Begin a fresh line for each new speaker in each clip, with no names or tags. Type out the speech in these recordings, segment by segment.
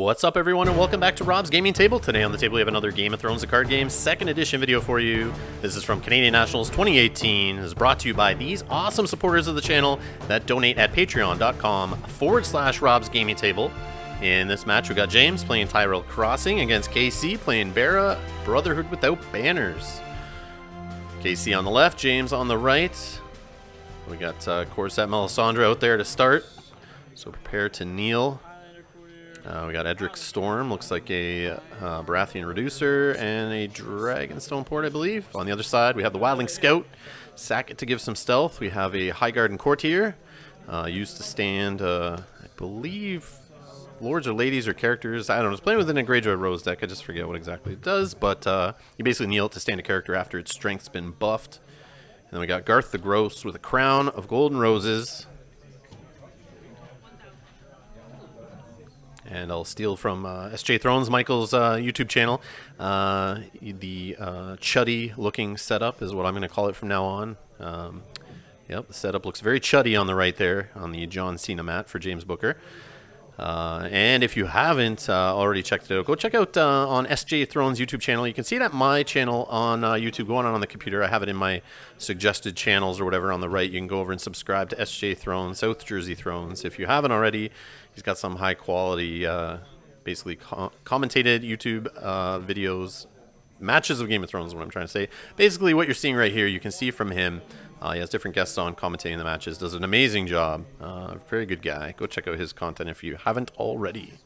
What's up, everyone, and welcome back to Rob's Gaming Table. Today on the table we have another Game of Thrones, the card game, 2nd edition video for you. This is from Canadian Nationals 2018. It is brought to you by these awesome supporters of the channel that donate at patreon.com/Rob's Gaming Table. In this match, we got James playing Tyrell Crossing against KC playing Brotherhood without banners. KC on the left, James on the right. We got Corset Melisandre out there to start, so prepare to kneel. We got Edric Storm, looks like a Baratheon Reducer and a Dragonstone Port, I believe. On the other side, we have the Wildling Scout, sack it to give some stealth. We have a Highguard and Courtier, used to stand, I believe, lords or ladies or characters. I don't know, it's playing within a Greyjoy Rose deck, I just forget what exactly it does, but you basically kneel it to stand a character after its strength's been buffed. And then we got Garth the Gross with a crown of golden roses. And I'll steal from SJ Thrones, Michael's YouTube channel. The chuddy-looking setup is what I'm going to call it from now on. Yep, the setup looks very chuddy on the right there on the John Cena mat for James Booker. And if you haven't already checked it out, go check out on SJ Thrones YouTube channel. You can see it at my channel on YouTube. Go on the computer. I have it in my suggested channels or whatever on the right. You can go over and subscribe to SJ Thrones, South Jersey Thrones. If you haven't already, he's got some high quality, basically commentated YouTube videos, matches of Game of Thrones is what I'm trying to say. Basically what you're seeing right here, you can see from him. He has different guests on commentating the matches. Does an amazing job. Very good guy. Go check out his content if you haven't already.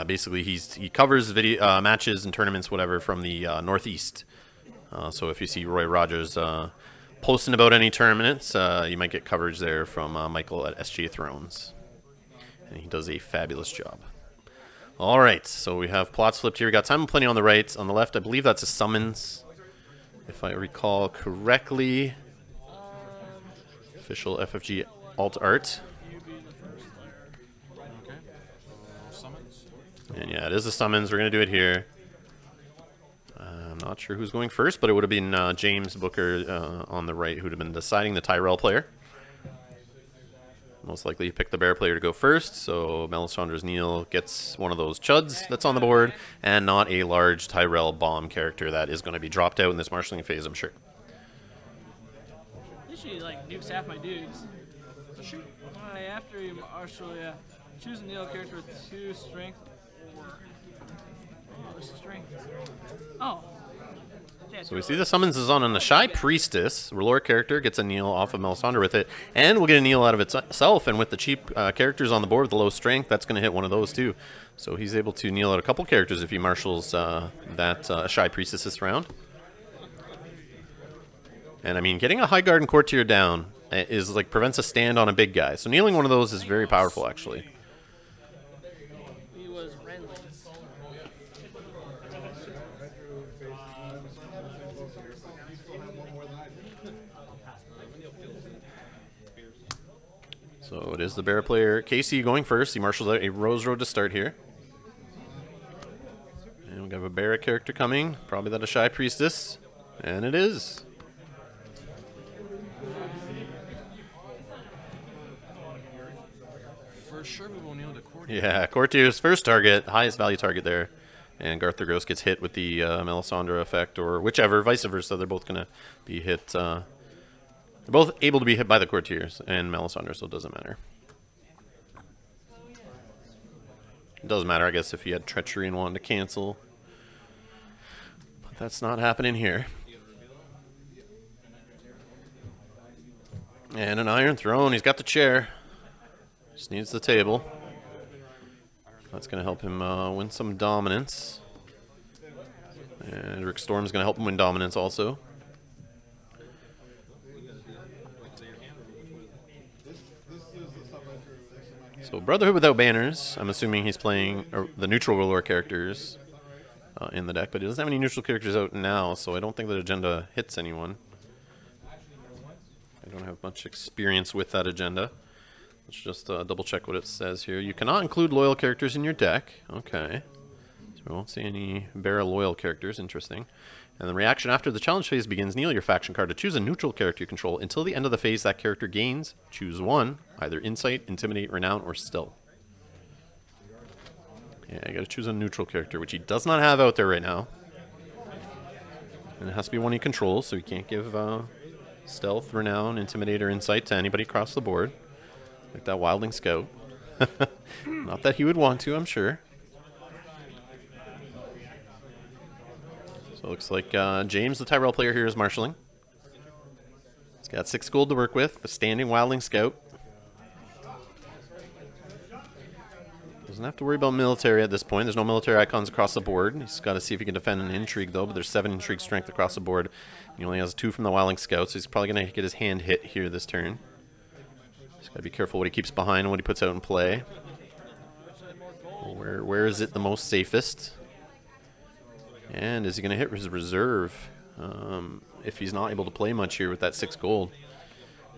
Basically, he covers video matches and tournaments, whatever, from the Northeast. So if you see Roy Rogers posting about any tournaments, you might get coverage there from Michael at SJ Thrones. And he does a fabulous job. All right, so we have plots flipped here. We got Time and Plenty on the right. On the left, I believe that's a summons, if I recall correctly. Official FFG alt art. And yeah, it is a summons. We're going to do it here. I'm not sure who's going first, but it would have been James Booker on the right who would have been deciding, the Tyrell player. Most likely you pick the bear player to go first, so Melisandre's Neil gets one of those chuds that's on the board, and not a large Tyrell bomb character that is going to be dropped out in this marshalling phase, I'm sure.
Usually, like, nukes half my dudes. Shoot. After you marshal, choose a Neil character with 2 strength or strength. Oh.
So we see the summons is on an Ashai Priestess. R'hllor character gets a kneel off of Melisandre with it, and we'll get a kneel out of itself. And with the cheap characters on the board with the low strength, that's going to hit one of those too. So he's able to kneel out a couple characters if he marshals that Ashai Priestess this round. And I mean, getting a Highguard and Courtier down is like prevents a stand on a big guy. So kneeling one of those is very powerful, actually. So it is the bear player, KC, going first. He marshals out a Rose Road to start here. And we have a Barrack character coming, probably that Ashai Priestess. And it is.
For sure we will kneel to Courtier.
Yeah, Courtier's first target, highest value target there. And Garth the Gross gets hit with the Melisandre effect, or whichever, vice versa. They're both going to be hit. They're both able to be hit by the Courtiers and Melisandre, so it doesn't matter. It doesn't matter, I guess, if he had Treachery and wanted to cancel. But that's not happening here. And an Iron Throne. He's got the chair. Just needs the table. That's going to help him win some dominance. And Rick Storm's going to help him win dominance also. So Brotherhood without banners. I'm assuming he's playing the neutral R'hllor characters in the deck, but he doesn't have any neutral characters out now, so I don't think that agenda hits anyone. I don't have much experience with that agenda. Let's just double check what it says here. You cannot include loyal characters in your deck. Okay. So We won't see any Bear loyal characters. Interesting. And the reaction after the challenge phase begins, kneel your faction card to choose a neutral character you control. Until the end of the phase, that character gains. Choose one, either Insight, Intimidate, Renown, or Stealth. Yeah, I gotta choose a neutral character, which he does not have out there right now. And it has to be one he controls, so he can't give Stealth, Renown, Intimidate, or Insight to anybody across the board. Like that Wildling Scout. Not that he would want to, I'm sure. So it looks like James, the Tyrell player here, is marshalling. He's got 6 gold to work with, the standing Wildling Scout. Doesn't have to worry about military at this point. There's no military icons across the board. He's got to see if he can defend an intrigue, though, but there's 7 intrigue strength across the board. He only has 2 from the Wildling Scout, so he's probably going to get his hand hit here this turn. He's got to be careful what he keeps behind and what he puts out in play. Where is it the most safest? And is he going to hit his reserve if he's not able to play much here with that 6 gold?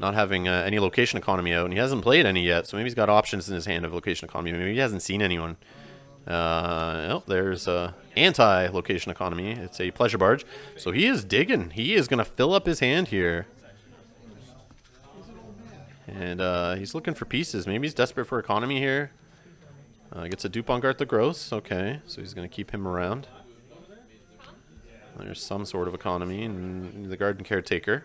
Not having any location economy out, and he hasn't played any yet, so maybe he's got options in his hand of location economy. Maybe he hasn't seen anyone. Oh, there's anti-location economy. It's a pleasure barge. So he is digging. He is going to fill up his hand here. And he's looking for pieces. Maybe he's desperate for economy here. Gets a dupe on Garth the Gross. Okay, so he's going to keep him around. There's some sort of economy in the Garden Caretaker.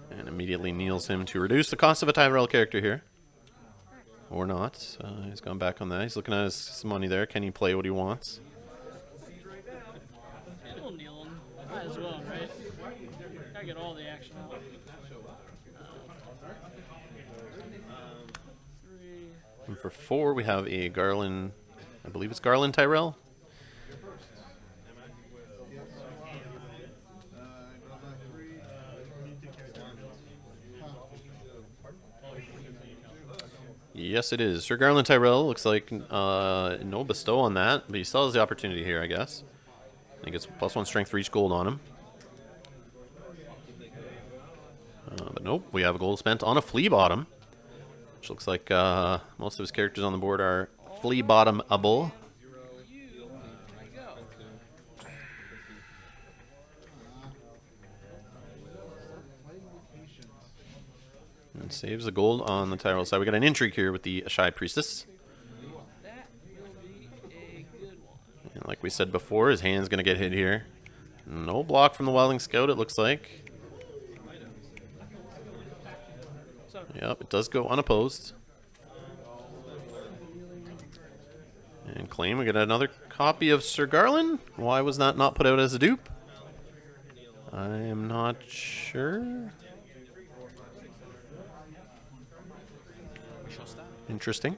And immediately kneels him to reduce the cost of a Tyrell character here. Or not. He's gone back on that. He's looking at his money there. Can he play what he wants?
We'll kneel him. Might as well, right? Gotta get all the action out. 3.
And for 4, we have a Garland, I believe it's Garland Tyrell. Yes, it is. Sir Garland Tyrell looks like no bestow on that, but he still has the opportunity here, I guess. He gets +1 strength for each gold on him. But nope, we have a gold spent on a Flea Bottom, which looks like most of his characters on the board are Flea Bottom-able. And saves the gold on the Tyrell side. We got an intrigue here with the Shy Priestess.
That will be a good one.
And like we said before, his hand's going to get hit here. No block from the Wildling Scout, it looks like. Yep, it does go unopposed. And claim we got another copy of Sir Garland. Why was that not put out as a dupe? I am not sure. Interesting.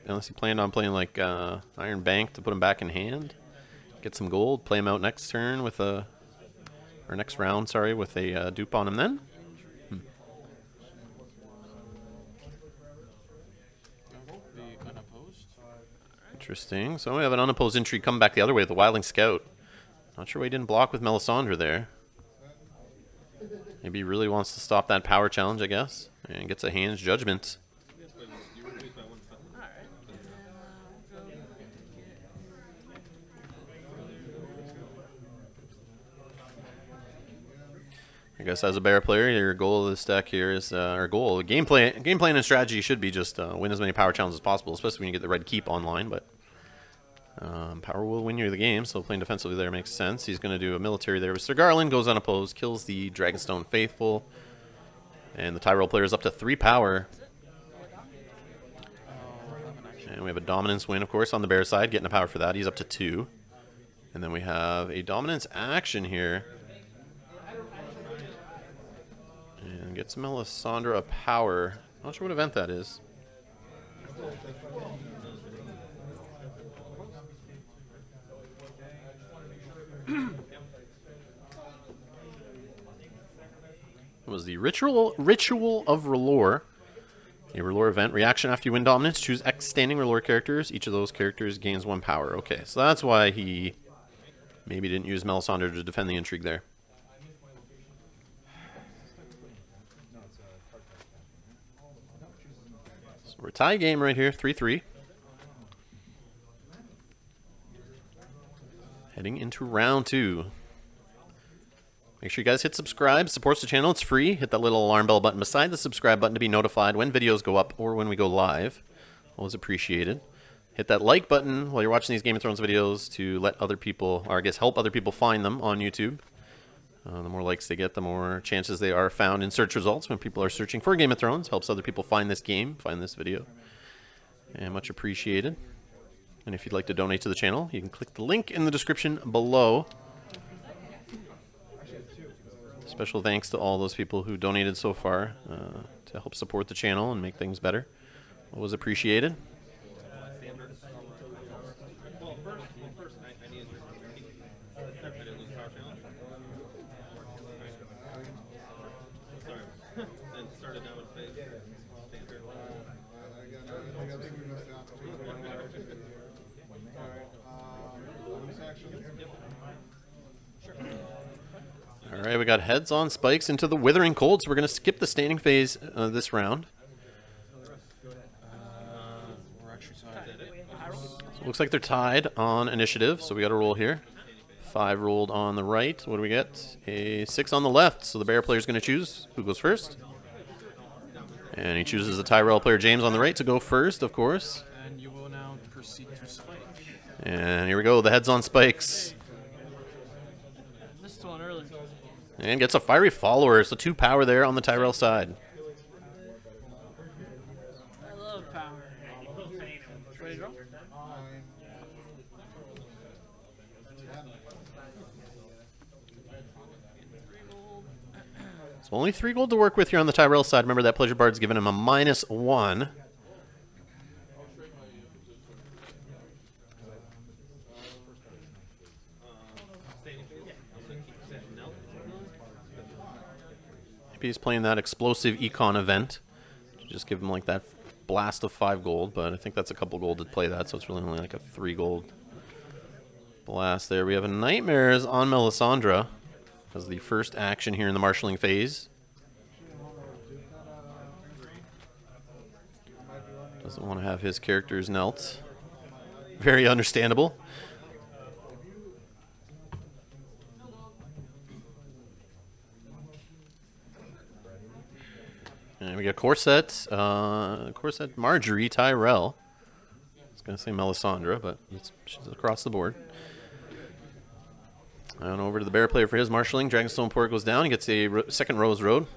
Unless he planned on playing like Iron Bank to put him back in hand, get some gold, play him out next turn with a, or next round, sorry, with a dupe on him then. Interesting. So we have an unopposed intrigue coming back the other way with the Wildling Scout. Not sure why he didn't block with Melisandre there. Maybe he really wants to stop that power challenge, I guess, and gets a hand's judgment. I guess as a Bear player, your goal of this deck here is, or goal, game plan and strategy should be just win as many power challenges as possible, especially when you get the red keep online, but power will win you the game, so playing defensively there makes sense. He's going to do a military there with Sir Garland, goes unopposed, kills the Dragonstone Faithful, and the Tyrell player is up to 3 power. And we have a dominance win, of course, on the Bear side, getting a power for that. He's up to 2. And then we have a dominance action here. And gets Melisandre a power. Not sure what event that is. It was the Ritual of R'hllor. A R'hllor event. Reaction after you win dominance. Choose X standing R'hllor characters. Each of those characters gains 1 power. Okay, so that's why he maybe didn't use Melisandre to defend the intrigue there. So we're a tie game right here, 3-3. Heading into round 2. Make sure you guys hit subscribe. Supports the channel. It's free. Hit that little alarm bell button beside the subscribe button to be notified when videos go up or when we go live. Always appreciated. Hit that like button while you're watching these Game of Thrones videos to let other people, or I guess help other people find them on YouTube. The more likes they get, the more chances they are found in search results when people are searching for Game of Thrones. Helps other people find this game, find this video. And much appreciated. And if you'd like to donate to the channel, you can click the link in the description below. Special thanks to all those people who donated so far to help support the channel and make things better. Always appreciated. All right, we got heads on spikes into the Withering Cold, so we're going to skip the standing phase this round.
We're actually tied.
So it looks like they're tied on initiative, so we got a roll here. 5 rolled on the right. What do we get? A 6 on the left. So the Bear player is going to choose who goes first. And he chooses the Tyrell player, James, on the right to go first, of course.
And you will now proceed to spike.
And here we go, the heads on spikes.
This is one early.
And gets a fiery follower, so 2 power there on the Tyrell side.
I love power. Ready to draw?
So only 3 gold to work with here on the Tyrell side. Remember that Pleasure Bard's given him a -1. Maybe he's playing that explosive econ event. Just give him like that blast of 5 gold, but I think that's a couple gold to play that, so it's really only like a 3 gold blast there. We have a Nightmares on Melisandre as the first action here in the marshalling phase. Doesn't want to have his characters knelt. Very understandable. And we got Corset, Corset Marjorie Tyrell. I was going to say Melisandre, but she's across the board. And over to the Bear player for his marshalling. Dragonstone Port goes down. He gets a second Rose Road.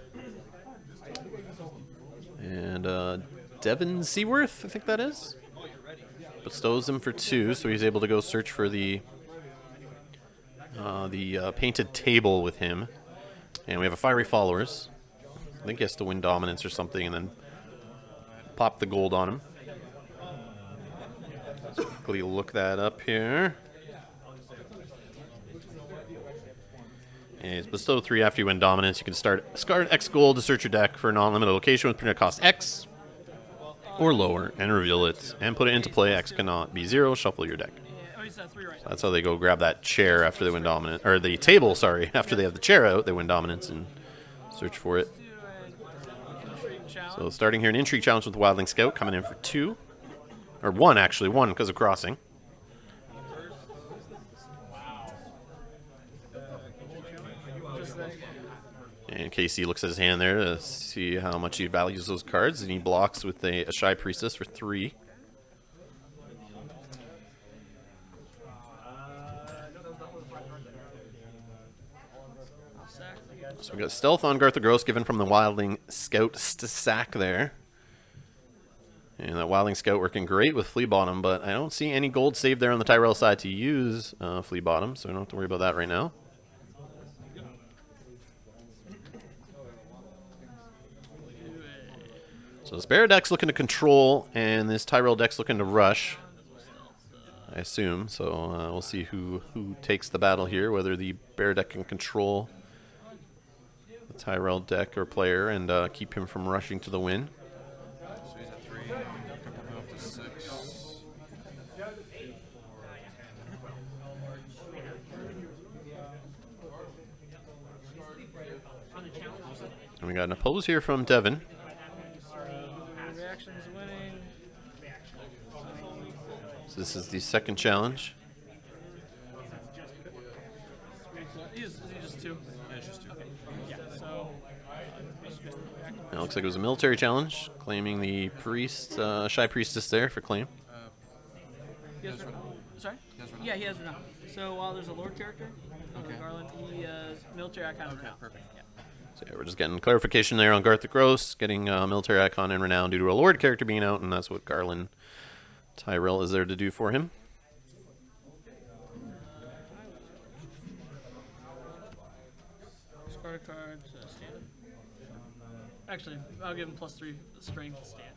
And Devon Seaworth, I think that is. Bestows him for 2, so he's able to go search for the painted table with him. And we have a Fiery Followers. I think he has to win dominance or something and then pop the gold on him. Let's quickly look that up here. And he's bestow 3 after you win dominance. You can discard X gold to search your deck for a non-limited location with printed cost X or lower and reveal it and put it into play. X cannot be 0. Shuffle your deck. So that's how they go grab that chair after they win dominance, or the table, sorry, after they have the chair out, they win dominance and search for it. So starting here, an Intrigue Challenge with the Wildling Scout, coming in for 2. Or 1, actually. 1 because of crossing. And Casey looks at his hand there to see how much he values those cards. And he blocks with a Shy Priestess for 3. So we got Stealth on Garth the Gross given from the Wildling Scout to sack there. And that Wildling Scout working great with Flea Bottom, but I don't see any gold saved there on the Tyrell side to use Flea Bottom, so we don't have to worry about that right now. So this Bear deck's looking to control, and this Tyrell deck's looking to rush, I assume. So we'll see who takes the battle here, whether the Bear deck can control Tyrell deck or player and keep him from rushing to the win. got an oppose here from Devin.
Reactions winning.
So this is the second challenge.
Is he just 2?
Yeah, it's just 2.
Yeah, so.
It looks like it was a military challenge, claiming the priest, Shy Priestess there for claim.
He has sorry?
He has renown.
Yeah, he has renown. So while there's a Lord character,
Okay.
Garland, he has military icon.
Okay,
renown.
perfect.
Yeah.
So yeah, we're just getting clarification there on Garth the Gross, getting military icon and renown due to a Lord character being out, and that's what Garland Tyrell is there to do for him.
Discard a card, stand. Actually, I'll give him +3 strength stand.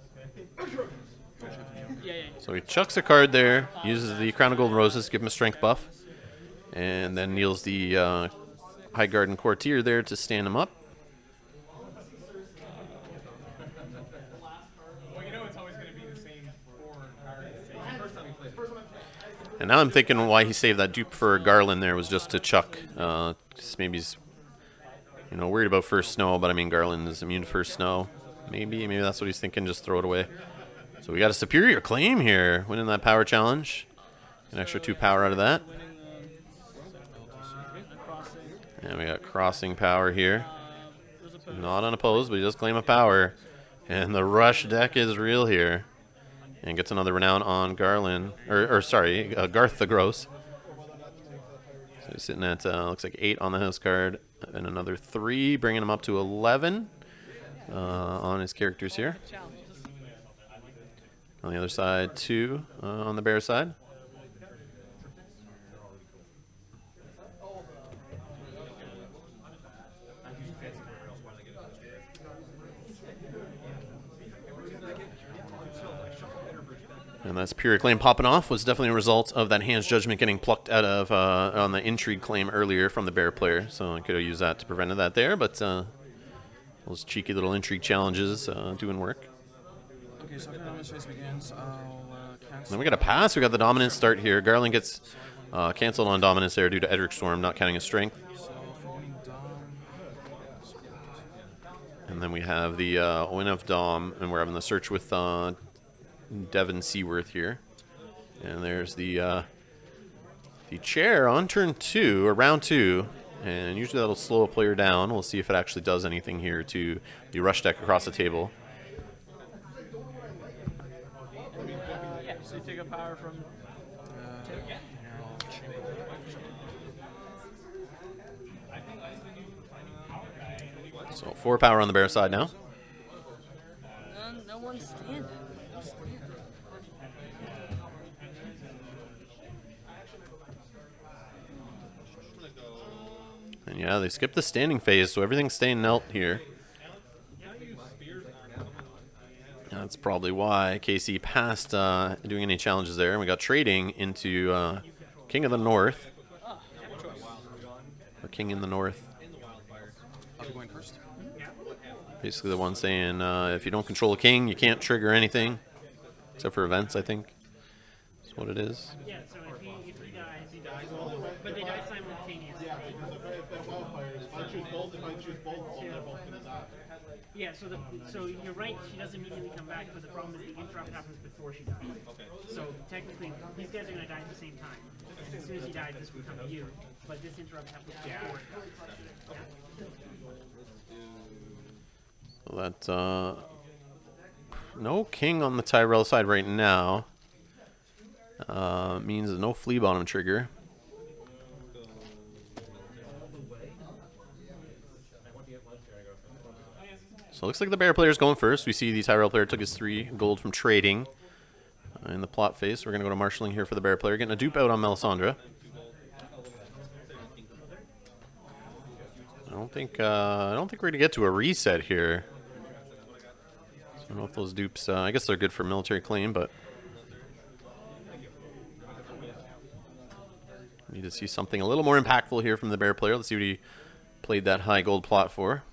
Yeah.
So he chucks a card there, uses the Crown of Golden Roses to give him a strength buff, and then kneels the High Garden Courtier there to stand him up. And now I'm thinking why he saved that dupe for Garland there was just to chuck. Maybe he's, worried about first snow, but I mean Garland is immune to first snow. Maybe that's what he's thinking. Just throw it away. So we got a superior claim here, winning that power challenge. An extra 2 power out of that. And we got crossing power here. Not unopposed, but he does claim a power. And the rush deck is real here. And gets another renown on Garland, Garth the Gross. So he's sitting at, looks like 8 on the house card. And another 3, bringing him up to 11 on his characters here. On the other side, 2 on the bear side. And that superior claim popping off was definitely a result of that hand's judgment getting plucked out of on the intrigue claim earlier from the bear player. So I could have used that to prevent that there, but those cheeky little intrigue challenges doing work.
Okay, so after dominance phase begins, I'll cancel.
Then we got a pass. We got the dominance start here. Garland gets canceled on dominance there due to Edric Storm not counting his strength.
So for winning Dom.
And then we have the win of Dom, and we're having the search with Devin Seaworth here. And there's the chair on turn 2, or round 2. And usually that'll slow a player down. We'll see if it actually does anything here to the rush deck across the table.
Yeah, so you take a power from.
So 4 power on the bear side now.
No one's standing.
And yeah, they skipped the standing phase, so everything's staying knelt here. That's probably why KC passed doing any challenges there. And we got trading into King of the North. Or King in the North.
I'll be going first.
Basically the one saying if you don't control a king, you can't trigger anything. Except for events, I think. That's what it is.
Yeah, so if he dies, he dies. But they die simultaneously. Yeah, so you're right, she doesn't immediately come back, but the problem is the interrupt happens before she dies. So technically, these guys are going to die at the same time. As soon as he dies, this will come to you. But this interrupt happens before he dies.
So that no king on the Tyrell side right now means no flea bottom trigger. So it looks like the bear player is going first. We see the Tyrell player took his 3 gold from trading in the plot phase. We're going to go to marshalling here for the bear player, getting a dupe out on Melisandre. I don't think we're going to get to a reset here. So I don't know if those dupes. I guess they're good for military claim, but need to see something a little more impactful here from the bear player. Let's see what he played that high gold plot for.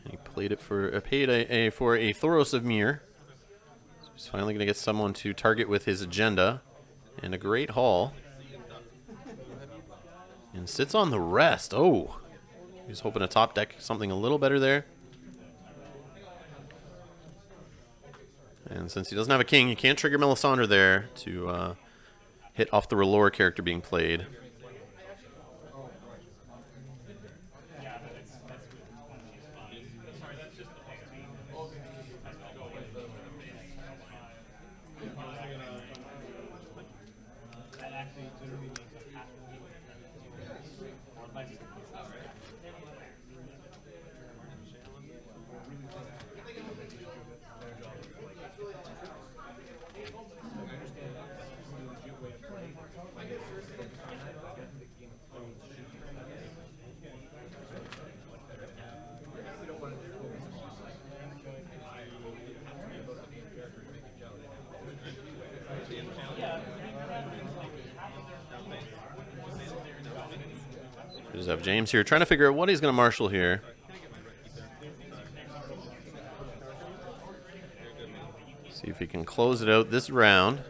And he played it for paid for a Thoros of Myr. So he's finally going to get someone to target with his agenda and a great haul. And And sits on the rest. Oh, he's hoping to top deck something a little better there. And since he doesn't have a king, you can't trigger Melisandre there to hit off the R'hllor character being played. We just have James here trying to figure out what he's going to marshal here. See if he can close it out this round.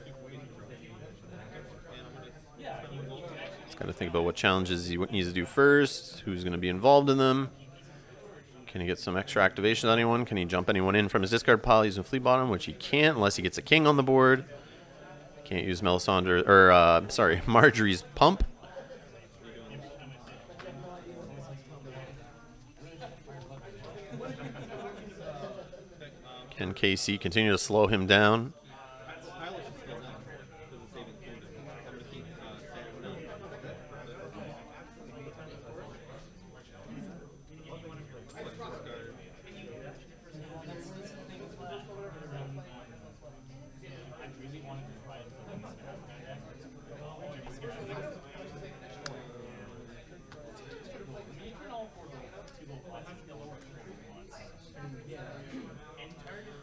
He's got to think about what challenges he needs to do first, who's going to be involved in them. Can he get some extra activations on anyone? Can he jump anyone in from his discard pile using Flea Bottom, which he can't unless he gets a king on the board. Can't use Melisandre, or sorry, Marjorie's Pump. Can KC continue to slow him down?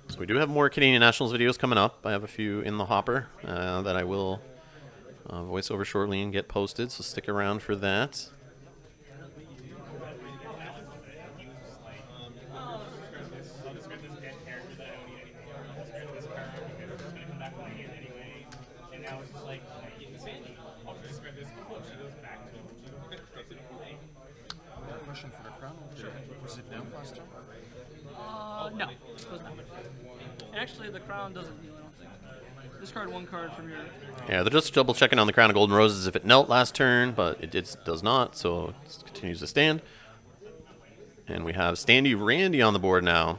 So we do have more Canadian Nationals videos coming up. I have a few in the hopper that I will voice over shortly and get posted, so stick around for that.
Question for the crown. Was it down last time?
No, it was not. And actually, the crown doesn't heal, I don't think. Discard one card from your...
Yeah, they're just double checking on the Crown of Golden Roses if it knelt last turn, but it does not, so it continues to stand. And we have Standy Randy on the board now.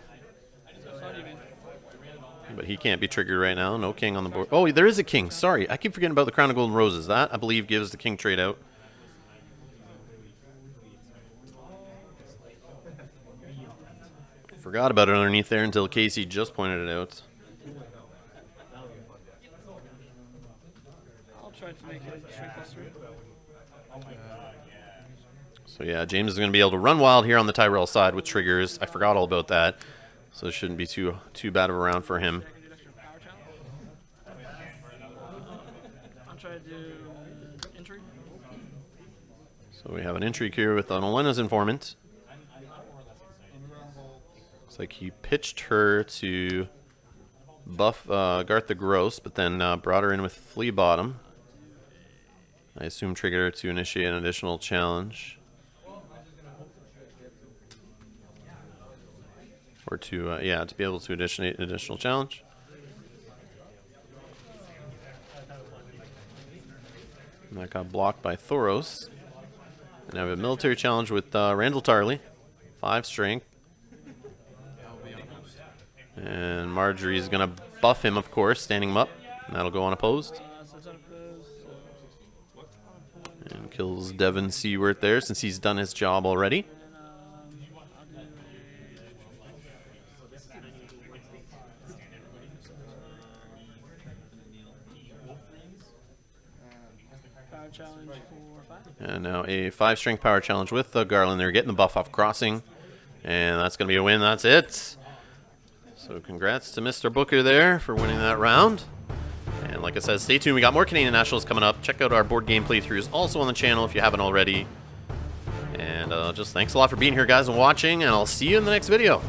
But he can't be triggered right now. No king on the board. Oh, there is a king. Sorry, I keep forgetting about the Crown of Golden Roses. That, I believe, gives the king trade out. Forgot about it underneath there until Casey just pointed it out.
I'll try to make it straight plus 3.
So yeah, James is going to be able to run wild here on the Tyrell side with triggers. I forgot all about that, so it shouldn't be too bad of a round for him.
I'll try to do intrigue.
So we have an intrigue here with Olena's Informant. Looks like he pitched her to buff Garth the Gross, but then brought her in with Flea Bottom. I assume triggered her to initiate an additional challenge. Or to, yeah, to be able to initiate an additional challenge. And that got blocked by Thoros. And I have a military challenge with Randall Tarley. 5 strength. And Marjorie's going to buff him, of course, standing him up. And that'll go unopposed. And kills Devin Seaworth there since he's done his job already.
Power challenge for 5.
And now a 5 strength power challenge with Garland. They're getting the buff off crossing. And that's going to be a win. That's it. So congrats to Mr. Booker there for winning that round. And like I said, stay tuned. We got more Canadian Nationals coming up. Check out our board game playthroughs also on the channel if you haven't already. And just thanks a lot for being here, guys, and watching. And I'll see you in the next video.